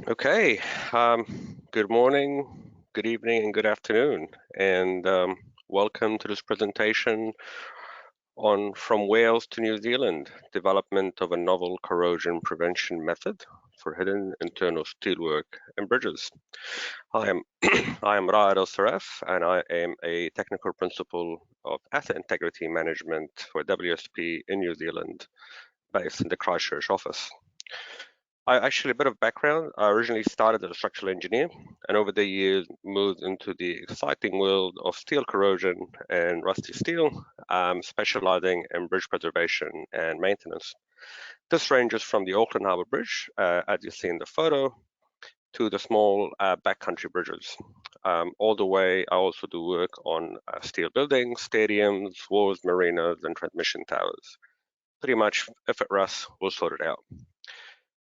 Okay, good morning, good evening, and good afternoon, and welcome to this presentation on From Wales to New Zealand, development of a novel corrosion prevention method for hidden internal steelwork and bridges. I am I am Raed Al-Saraf, and I am a technical principal of asset integrity management for WSP in New Zealand, based in the Christchurch office. A bit of background. I originally started as a structural engineer and over the years moved into the exciting world of steel corrosion and rusty steel, specializing in bridge preservation and maintenance. This ranges from the Auckland Harbour Bridge, as you see in the photo, to the small backcountry bridges. All the way, I also do work on steel buildings, stadiums, wharves, marinas, and transmission towers. Pretty much, if it rusts, we'll sort it out.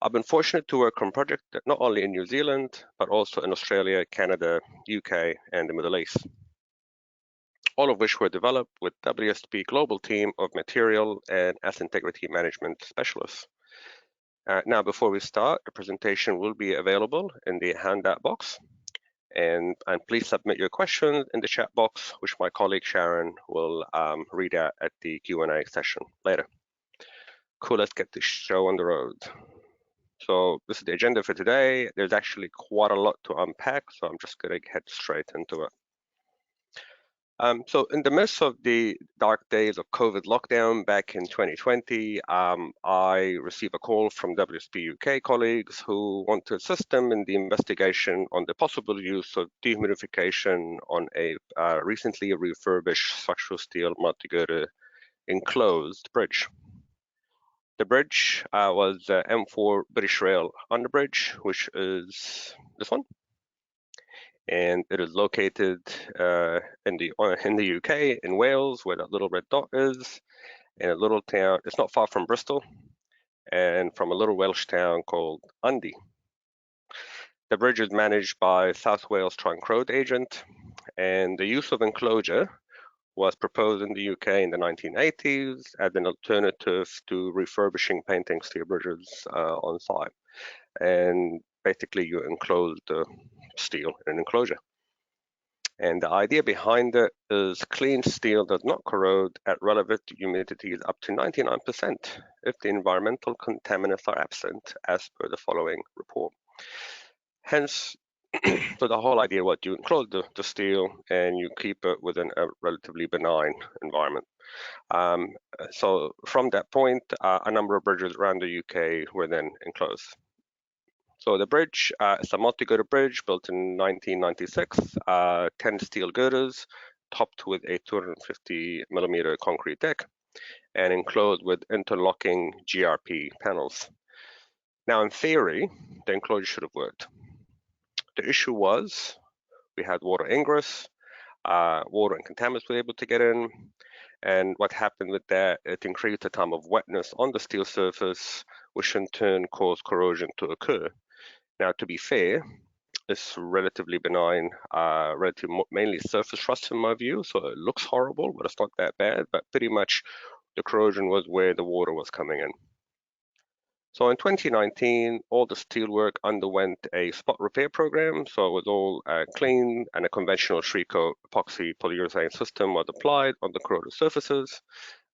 I've been fortunate to work on projects not only in New Zealand, but also in Australia, Canada, UK, and the Middle East, all of which were developed with WSP Global Team of Material and Asset Integrity Management Specialists. Now, before we start, the presentation will be available in the handout box, and please submit your questions in the chat box, which my colleague Sharon will read out at the Q&A session later. Cool, let's get this show on the road. So this is the agenda for today. There's actually quite a lot to unpack, so I'm just going to head straight into it. So in the midst of the dark days of COVID lockdown back in 2020, I received a call from WSP UK colleagues who want to assist them in the investigation on the possible use of dehumidification on a recently refurbished structural steel multi-girder enclosed bridge. The bridge was M4 British Rail Underbridge, which is this one, and it is located in the UK, in Wales, where that little red dot is, in a little town. It's not far from Bristol, and from a little Welsh town called Undy. The bridge is managed by South Wales Trunk Road Agent, and the use of enclosure was proposed in the UK in the 1980s as an alternative to refurbishing painting steel bridges on site. And basically, you enclose the steel in an enclosure. And the idea behind it is clean steel does not corrode at relevant humidities up to 99% if the environmental contaminants are absent, as per the following report. Hence, so the whole idea was you enclose the steel and you keep it within a relatively benign environment. So from that point, a number of bridges around the UK were then enclosed. So the bridge is a multi-girder bridge built in 1996, 10 steel girders, topped with a 250 millimeter concrete deck, and enclosed with interlocking GRP panels. Now, in theory, the enclosure should have worked. The issue was we had water ingress, water and contaminants were able to get in, and what happened with that, it increased the time of wetness on the steel surface, which in turn caused corrosion to occur. Now, to be fair, it's relatively benign, mainly surface rust in my view, so it looks horrible, but it's not that bad, but pretty much the corrosion was where the water was coming in. So in 2019, all the steelwork underwent a spot repair program. So it was all clean, and a conventional Shreecoat epoxy polyurethane system was applied on the corroded surfaces.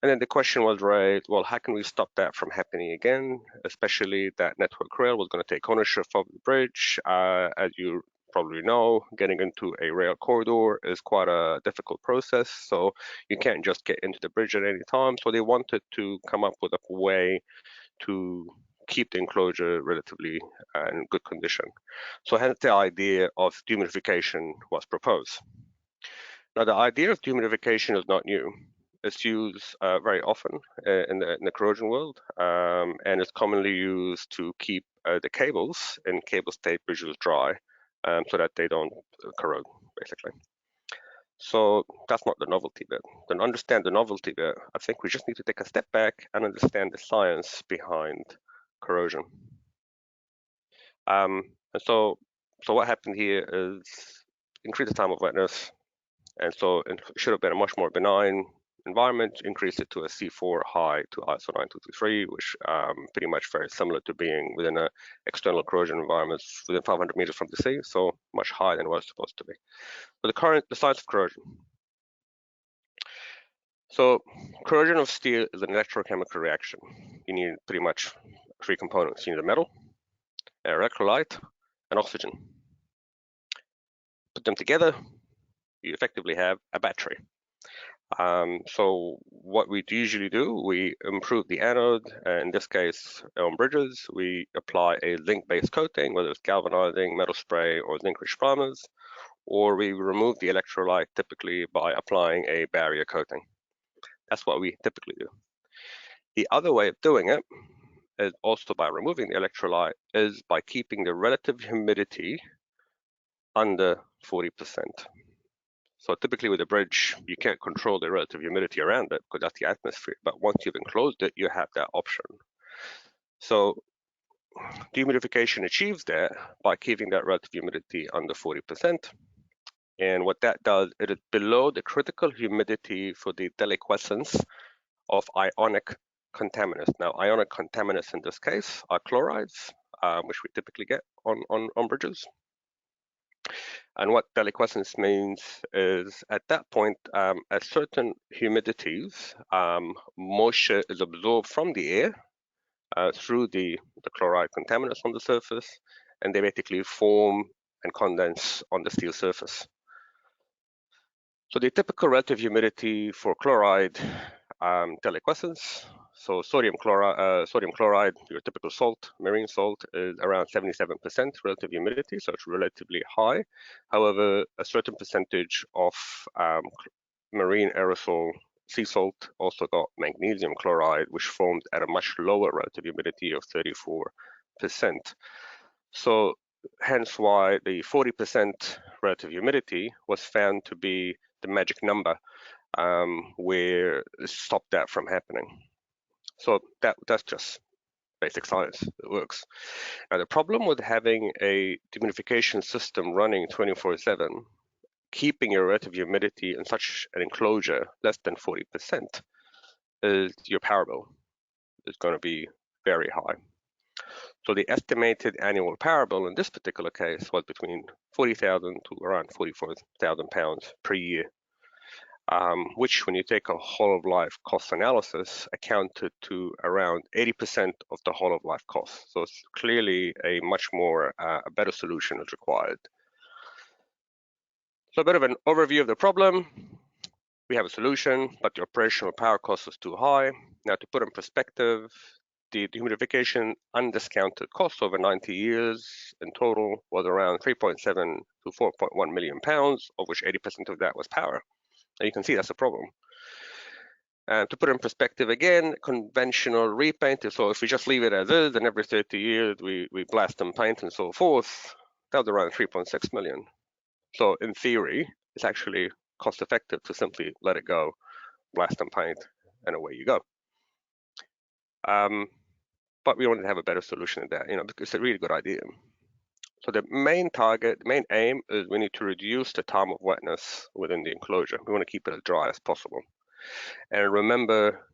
And then the question was raised, well, how can we stop that from happening again? Especially that Network Rail was going to take ownership of the bridge. As you probably know, getting into a rail corridor is quite a difficult process. So you can't just get into the bridge at any time. So they wanted to come up with a way to keep the enclosure relatively in good condition. So hence the idea of dehumidification was proposed. Now the idea of dehumidification is not new. It's used very often in the corrosion world, and it's commonly used to keep the cables in cable stayed bridges dry so that they don't corrode, basically. So that's not the novelty bit. To understand the novelty bit, I think we just need to take a step back and understand the science behind corrosion. And so what happened here is increase the time of wetness, and so it should have been a much more benign environment, increase it to a C4 high to ISO 9223, which pretty much very similar to being within an external corrosion environment within 500 meters from the sea, so much higher than what it's supposed to be. But the science of corrosion. So corrosion of steel is an electrochemical reaction. You need pretty much three components. You need a metal, an electrolyte, and oxygen. Put them together, you effectively have a battery. So what we usually do, we improve the anode. In this case, on bridges, we apply a zinc-based coating, whether it's galvanizing, metal spray, or zinc-rich primers, or we remove the electrolyte typically by applying a barrier coating. That's what we typically do. The other way of doing it is also by removing the electrolyte, is by keeping the relative humidity under 40%. So typically with a bridge, you can't control the relative humidity around it because that's the atmosphere. But once you've enclosed it, you have that option. So dehumidification achieves that by keeping that relative humidity under 40%. And what that does, it is below the critical humidity for the deliquescence of ionic contaminants. Now, ionic contaminants in this case are chlorides, which we typically get on bridges. And what deliquescence means is at that point, at certain humidities, moisture is absorbed from the air through the chloride contaminants on the surface, and they basically form and condense on the steel surface. So the typical relative humidity for chloride deliquescence, so sodium chloride, your typical salt, marine salt, is around 77% relative humidity, so it's relatively high. However, a certain percentage of marine aerosol sea salt also got magnesium chloride, which formed at a much lower relative humidity of 34%. So hence why the 40% relative humidity was found to be the magic number where it stopped that from happening. So that's just basic science. It works. Now the problem with having a dehumidification system running 24/7, keeping your relative humidity in such an enclosure less than 40%, is your power bill is going to be very high. So the estimated annual power bill in this particular case was between 40,000 to around 44,000 pounds per year, which when you take a whole of life cost analysis accounted to around 80% of the whole of life cost. So it's clearly a much more, a better solution is required. So a bit of an overview of the problem. We have a solution, but the operational power cost is too high. Now to put in perspective, the dehumidification undiscounted cost over 90 years in total was around 3.7 to 4.1 million pounds, of which 80% of that was power. And you can see that's a problem. And to put it in perspective again, conventional repaint, so if we just leave it as is, and every 30 years we blast and paint and so forth, that was around 3.6 million. So in theory, it's actually cost effective to simply let it go, blast and paint, and away you go. But we wanted to have a better solution than that, because it's a really good idea. So the main target, the main aim is we need to reduce the time of wetness within the enclosure. We want to keep it as dry as possible. And remember,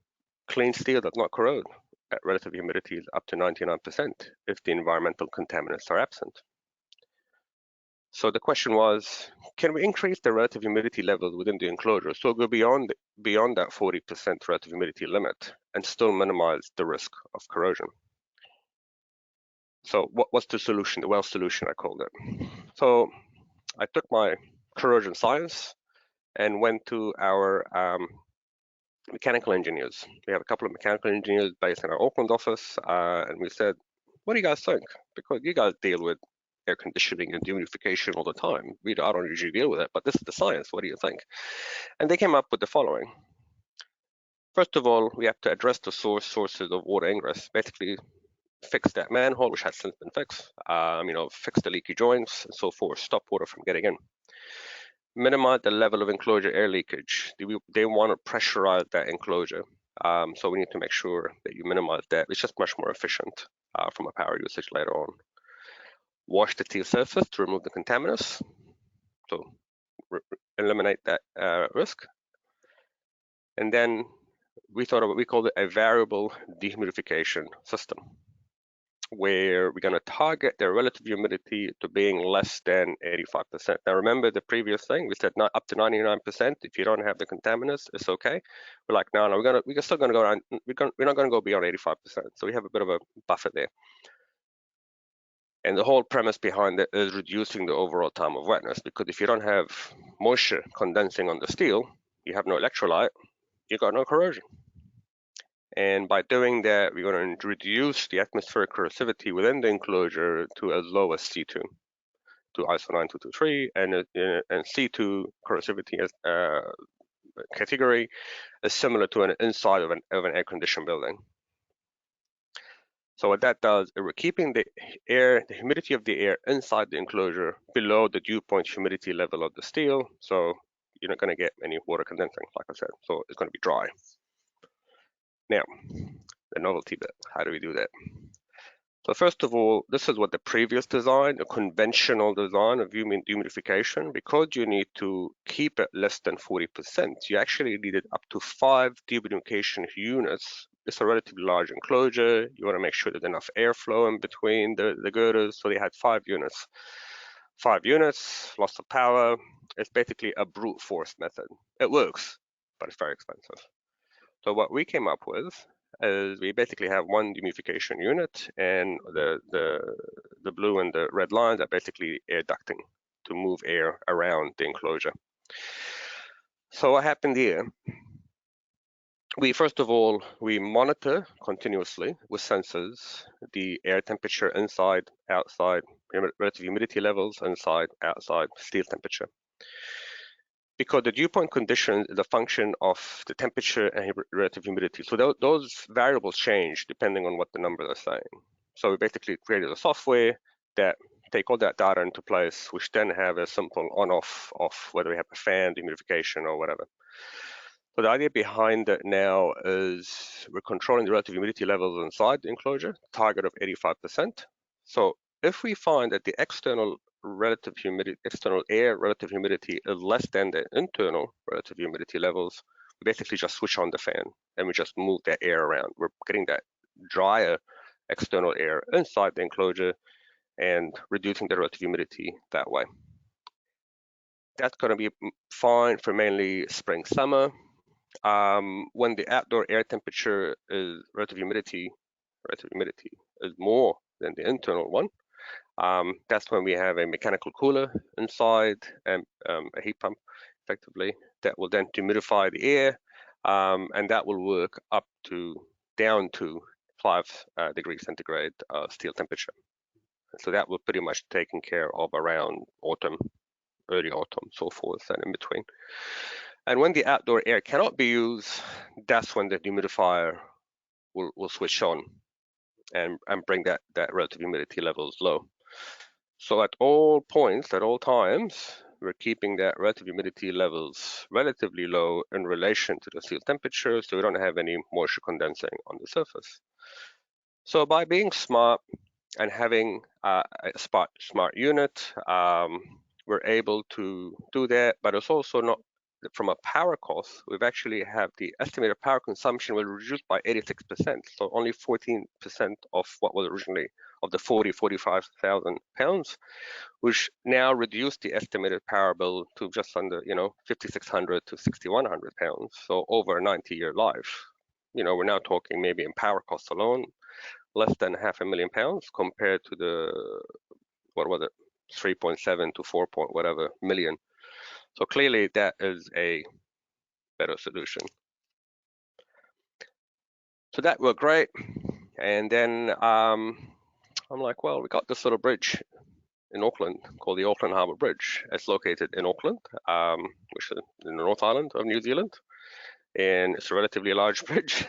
clean steel does not corrode at relative humidities up to 99% if the environmental contaminants are absent. So the question was, can we increase the relative humidity levels within the enclosure so go beyond that 40% relative humidity limit and still minimize the risk of corrosion? So what's the solution, the well solution I called it? So I took my corrosion science and went to our mechanical engineers. We have a couple of mechanical engineers based in our Auckland office, and we said, what do you guys think? Because you guys deal with air conditioning and dehumidification all the time. I don't usually deal with it, but this is the science. What do you think? And they came up with the following. First of all, we have to address the sources of water ingress. Basically, fix that manhole, which has since been fixed. Fix the leaky joints and so forth. Stop water from getting in. Minimize the level of enclosure air leakage. They want to pressurize that enclosure. So we need to make sure that you minimize that. It's just much more efficient from a power usage later on. Wash the steel surface to remove the contaminants. So eliminate that risk. And then we called it a variable dehumidification system, where we're going to target the relative humidity to being less than 85%. Now, remember the previous thing, we said not up to 99%. If you don't have the contaminants, it's okay. We're like, no, we're still going to go around. We're not going to go beyond 85%. So we have a bit of a buffer there. And the whole premise behind it is reducing the overall time of wetness, because if you don't have moisture condensing on the steel, you have no electrolyte, you got no corrosion. And by doing that, we're going to reduce the atmospheric corrosivity within the enclosure to as low as C2, to ISO 9223, and C2 corrosivity as category is similar to an inside of an air-conditioned building. So what that does, we're keeping the humidity of the air inside the enclosure below the dew point humidity level of the steel. So you're not going to get any water condensing, like I said. So it's going to be dry. Now, the novelty bit, how do we do that? So first of all, this is what the previous design, a conventional design of dehumidification, because you need to keep it less than 40%, you actually needed up to 5 dehumidification units. It's a relatively large enclosure. You want to make sure there's enough airflow in between the girders. So they had 5 units. 5 units, loss of power. It's basically a brute force method. It works, but it's very expensive. So what we came up with is we basically have one dehumidification unit, and the blue and the red lines are basically air ducting to move air around the enclosure. So what happened here? First of all, we monitor continuously with sensors the air temperature inside, outside, relative humidity levels inside, outside, steel temperature. Because the dew point condition is a function of the temperature and relative humidity. So those variables change depending on what the numbers are saying. So we basically created a software that take all that data into place, which then have a simple on-off, whether we have a fan, dehumidification, or whatever. So the idea behind it now is we're controlling the relative humidity levels inside the enclosure, target of 85%. So if we find that the external air relative humidity is less than the internal relative humidity levels, we basically just switch on the fan and we just move that air around. We're getting that drier external air inside the enclosure and reducing the relative humidity that way. That's going to be fine for mainly spring, summer. When the outdoor air temperature is relative humidity is more than the internal one, that's when we have a mechanical cooler inside and a heat pump, effectively, that will then humidify the air, and that will work down to 5 degrees centigrade steel temperature. So that will pretty much taken care of around autumn, early autumn, so forth, and in between. And when the outdoor air cannot be used, that's when the dehumidifier will switch on and bring that relative humidity levels low. So at all points, at all times, we're keeping that relative humidity levels relatively low in relation to the steel temperature, so we don't have any moisture condensing on the surface. So by being smart and having a smart unit, we're able to do that, but it's also not from a power cost. We've actually have the estimated power consumption will reduce by 86%, so only 14% of what was originally of the 45,000 pounds, which now reduced the estimated power bill to just under 5,600 to 6,100 pounds. So over a 90-year life, we're now talking maybe in power costs alone less than £500,000 compared to the 3.7 to 4 point whatever million. So clearly that is a better solution. So that worked great. And then I'm like, well, we got this little bridge in Auckland called the Auckland Harbour Bridge. It's located in Auckland, which is in the North Island of New Zealand. And it's a relatively large bridge.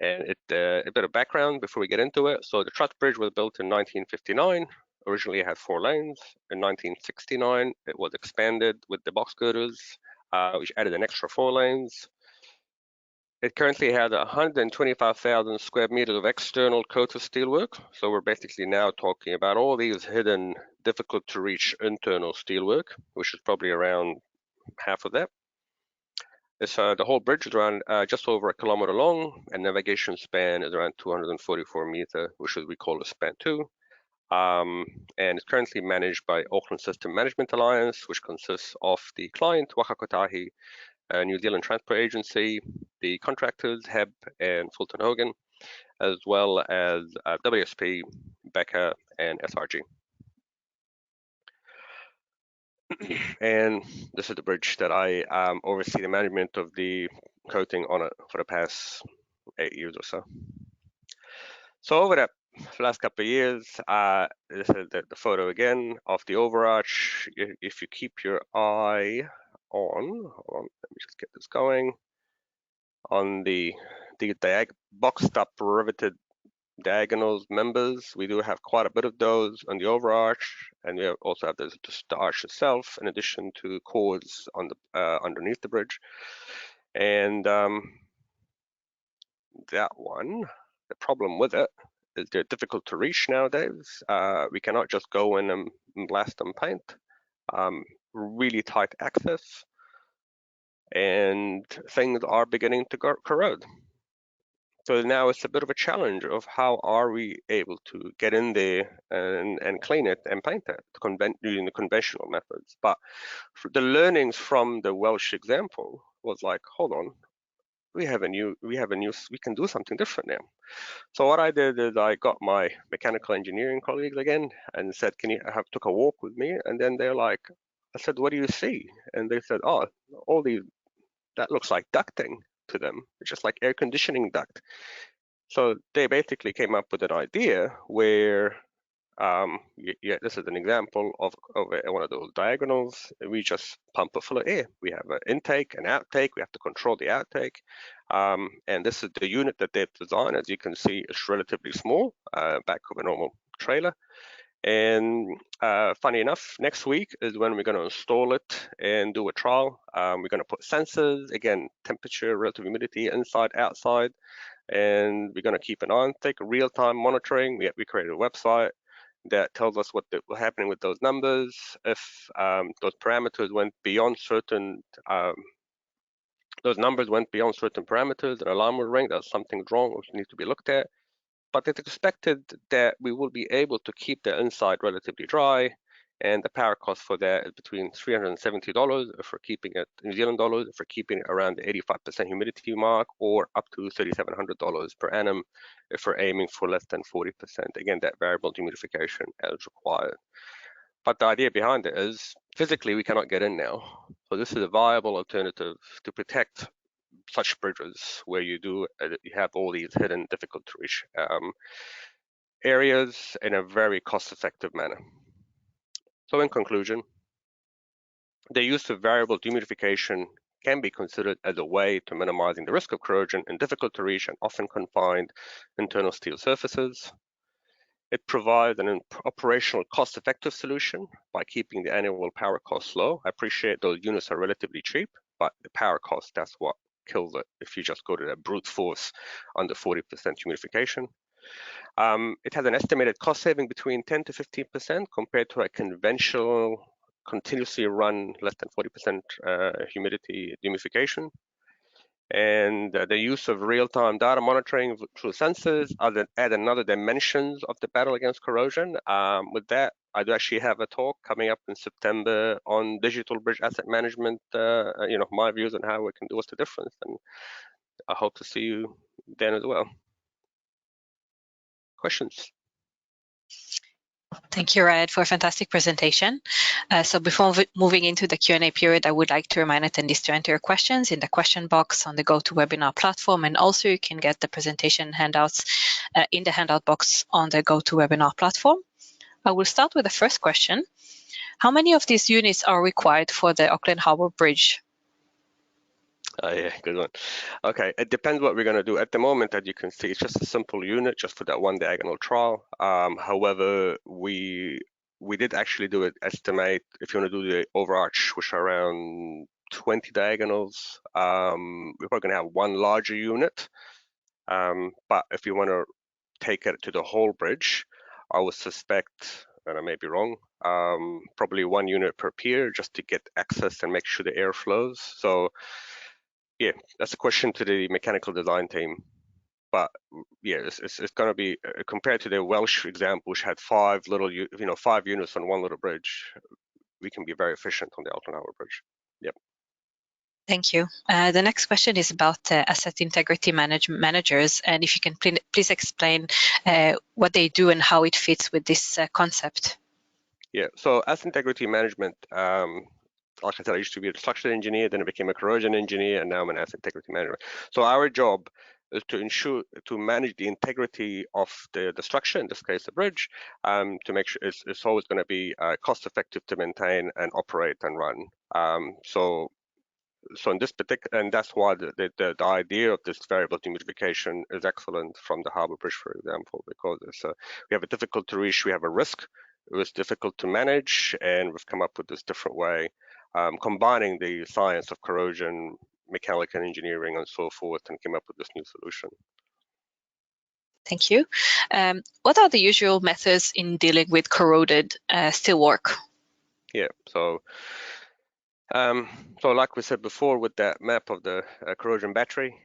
And a bit of background before we get into it. So the truss bridge was built in 1959. Originally it had 4 lanes. In 1969, it was expanded with the box girders, which added an extra 4 lanes. It currently has 125,000 square meters of external coated steelwork. So we're basically now talking about all these hidden, difficult to reach internal steelwork, which is probably around half of that. It's the whole bridge is around just over 1 kilometer long, and navigation span is around 244 meter, which is we call a span 2. And it's currently managed by Auckland System Management Alliance, which consists of the client, Waka Kotahi, New Zealand Transport Agency, the contractors, HEB and Fulton Hogan, as well as WSP, Becker, and SRG. And this is the bridge that I oversee the management of the coating on it for the past 8 years or so. So over the last couple of years, this is the photo again of the Overarch. If you keep your eye on, hold on, let me just get this going, on the boxed up riveted diagonals members. We do have quite a bit of those on the Overarch, and we also have the arch itself, in addition to cords on the underneath the bridge. And that one, the problem with it is they're difficult to reach nowadays. We cannot just go in and blast and paint. Really tight access, and things are beginning to corrode. So now it's a bit of a challenge of how are we able to get in there and clean it and paint it using the conventional methods. But the learnings from the Welsh example was like, hold on, we can do something different now. So what I did is I got my mechanical engineering colleagues again and said, can you took a walk with me? And then they're like, I said, what do you see? And they said, oh, all these, that looks like ducting to them. It's just like air conditioning duct. So they basically came up with an idea where, this is an example of one of those diagonals. We just pump it full of air. We have an intake, an outtake. We have to control the outtake. And this is the unit that they've designed. As you can see, it's relatively small, back of a normal trailer. And funny enough, next week is when we're going to install it and do a trial. We're going to put sensors, again, temperature, relative humidity, inside, outside, and we're going to keep an eye on it, real-time monitoring. We created a website that tells us what's happening with those numbers. If those parameters went beyond certain, those numbers went beyond certain parameters, an alarm will ring that something's wrong, which needs to be looked at. But it's expected that we will be able to keep the inside relatively dry, and the power cost for that is between $370 if we're keeping it New Zealand dollars, if we're keeping it around the 85% humidity mark, or up to $3,700 per annum if we're aiming for less than 40%. Again, that variable dehumidification as required. But the idea behind it is physically we cannot get in now. So this is a viable alternative to protect such bridges where you have all these hidden, difficult to reach areas in a very cost-effective manner. So in conclusion, the use of variable dehumidification can be considered as a way to minimizing the risk of corrosion in difficult to reach and often confined internal steel surfaces. It provides an operational cost-effective solution by keeping the annual power costs low. I appreciate those units are relatively cheap, but the power cost, that's what kills it if you just go to that brute force under 40% humidification. It has an estimated cost saving between 10 to 15% compared to a conventional continuously run less than 40% humidity dehumidification. And the use of real-time data monitoring through sensors add another dimensions of the battle against corrosion. With that, I do actually have a talk coming up in September on digital bridge asset management, my views on how we can do what's the difference. And I hope to see you then as well. Questions? Thank you, Rad, for a fantastic presentation. So before moving into the Q&A period, I would like to remind attendees to enter your questions in the question box on the GoToWebinar platform, and also you can get the presentation handouts in the handout box on the GoToWebinar platform. I will start with the first question. How many of these units are required for the Auckland Harbour Bridge? Yeah, good one. Okay, it depends what we're going to do. At the moment, as you can see, it's just a simple unit, just for that one diagonal trial. However, we did actually do an estimate. If you want to do the Overarch, which are around 20 diagonals, we're probably going to have one larger unit. But if you want to take it to the whole bridge, I would suspect, and I may be wrong, probably one unit per pier just to get access and make sure the air flows. So yeah, that's a question to the mechanical design team. But yeah, it's going to be compared to the Welsh example, which had 5 units on one little bridge. We can be very efficient on the Auckland Harbour Bridge. Yep. Thank you. The next question is about asset integrity managers, and if you can please explain what they do and how it fits with this concept. Yeah, so asset integrity management, like I said, I used to be a structural engineer, then I became a corrosion engineer, and now I'm an asset integrity manager. So our job is to manage the integrity of the structure, in this case the bridge, to make sure it's always going to be cost effective to maintain and operate and run. So in this particular, and that's why the idea of this variable dehumidification is excellent from the Harbour Bridge, for example, because we have a difficult to reach, we have a risk, it was difficult to manage, and we've come up with this different way, combining the science of corrosion, mechanical engineering, and so forth, and came up with this new solution. Thank you. What are the usual methods in dealing with corroded steelwork? Yeah, so like we said before, with that map of the corrosion battery,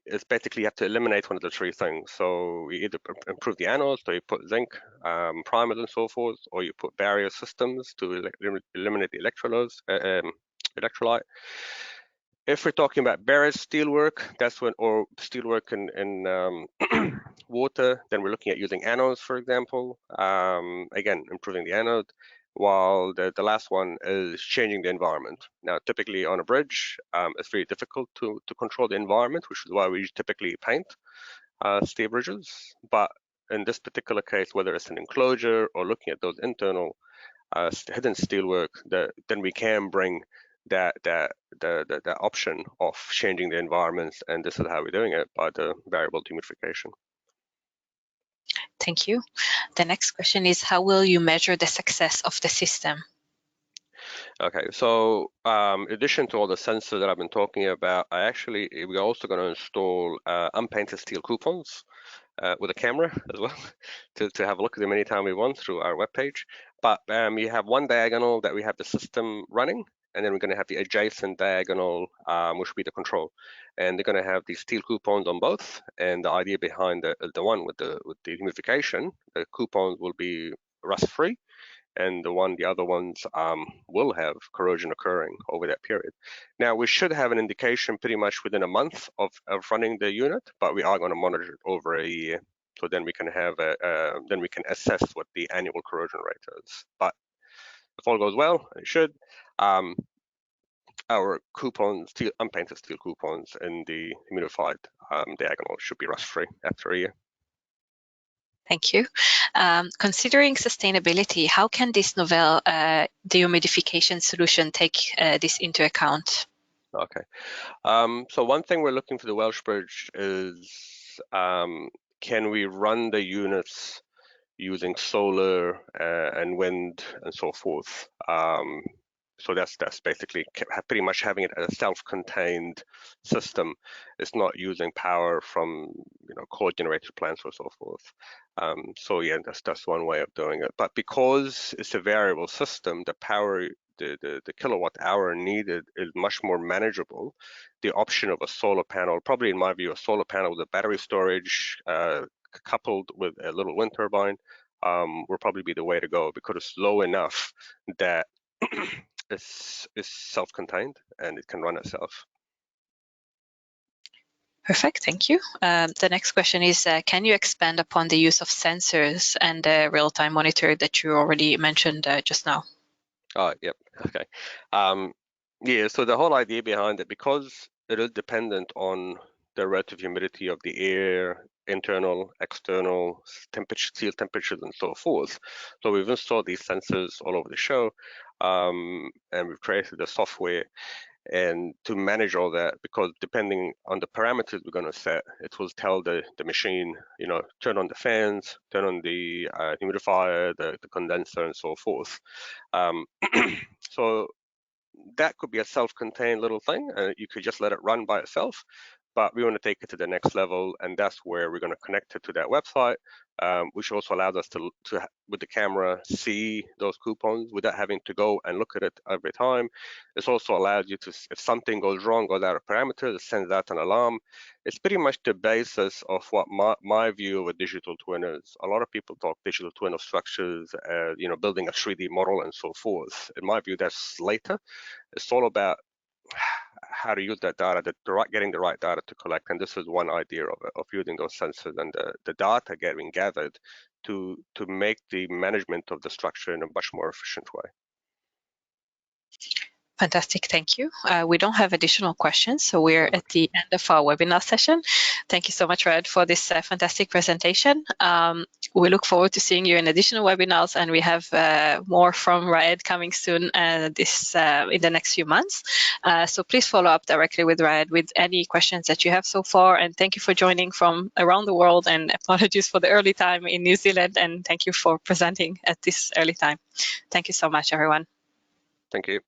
it's basically you have to eliminate one of the 3 things. So you either improve the anodes, so you put zinc primers and so forth, or you put barrier systems to eliminate the electrolyte. If we're talking about barrier steelwork, that's when, or steelwork in water, then we're looking at using anodes, for example. Again, improving the anode. While the last one is changing the environment. Now, typically on a bridge, it's very difficult to control the environment, which is why we typically paint steel bridges. But in this particular case, whether it's an enclosure or looking at those internal hidden steelwork, then we can bring that option of changing the environments, and this is how we're doing it, by the variable dehumidification. Thank you. The next question is, how will you measure the success of the system? Okay, so in addition to all the sensors that I've been talking about, we're also going to install unpainted steel coupons with a camera as well to have a look at them anytime we want through our webpage. But you have one diagonal that we have the system running, and then we're going to have the adjacent diagonal, which will be the control. And they're going to have these steel coupons on both. And the idea behind the one with the humidification, the coupons will be rust-free, and the other ones will have corrosion occurring over that period. Now, we should have an indication pretty much within a month of running the unit, but we are going to monitor it over a year. So then we can have then we can assess what the annual corrosion rate is. But if all goes well, it should. Our coupons, unpainted steel coupons in the humidified diagonal should be rust-free after a year. Thank you. Considering sustainability, how can this novel dehumidification solution take this into account? Okay. So one thing we're looking for the Welsh Bridge is, can we run the units using solar and wind and so forth? So that's basically pretty much having it as a self-contained system. It's not using power from coal generated plants or so forth. So yeah, that's one way of doing it. But because it's a variable system, the power, the kilowatt hour needed is much more manageable. The option of a solar panel, probably in my view, a solar panel with a battery storage coupled with a little wind turbine, will probably be the way to go, because it's low enough that it's self-contained and it can run itself. Perfect, thank you. The next question is, can you expand upon the use of sensors and real-time monitor that you already mentioned just now? Oh, yep, okay. Yeah, so the whole idea behind it, because it is dependent on the relative humidity of the air, internal, external, steel temperatures, and so forth. So we've installed these sensors all over the show, and we've created the software and to manage all that, because depending on the parameters we're going to set, it will tell the machine, turn on the fans, turn on the humidifier, the condenser, and so forth. So that could be a self-contained little thing. You could just let it run by itself. but we want to take it to the next level, and that's where we're going to connect it to that website, which also allows us to with the camera, see those coupons without having to go and look at it every time. This also allows you to, if something goes wrong, goes out of parameters, it sends out an alarm. It's pretty much the basis of what my view of a digital twin is. A lot of people talk digital twin of structures, building a 3D model and so forth. In my view, that's later. It's all about how to use that data, getting the right data to collect. And this is one idea of using those sensors and the data getting gathered to make the management of the structure in a much more efficient way. Fantastic, thank you. We don't have additional questions, so we're at the end of our webinar session. Thank you so much, Raed, for this fantastic presentation. We look forward to seeing you in additional webinars, and we have more from Raed coming soon in the next few months. So please follow up directly with Raed with any questions that you have so far, and thank you for joining from around the world, and apologies for the early time in New Zealand, and thank you for presenting at this early time. Thank you so much, everyone. Thank you.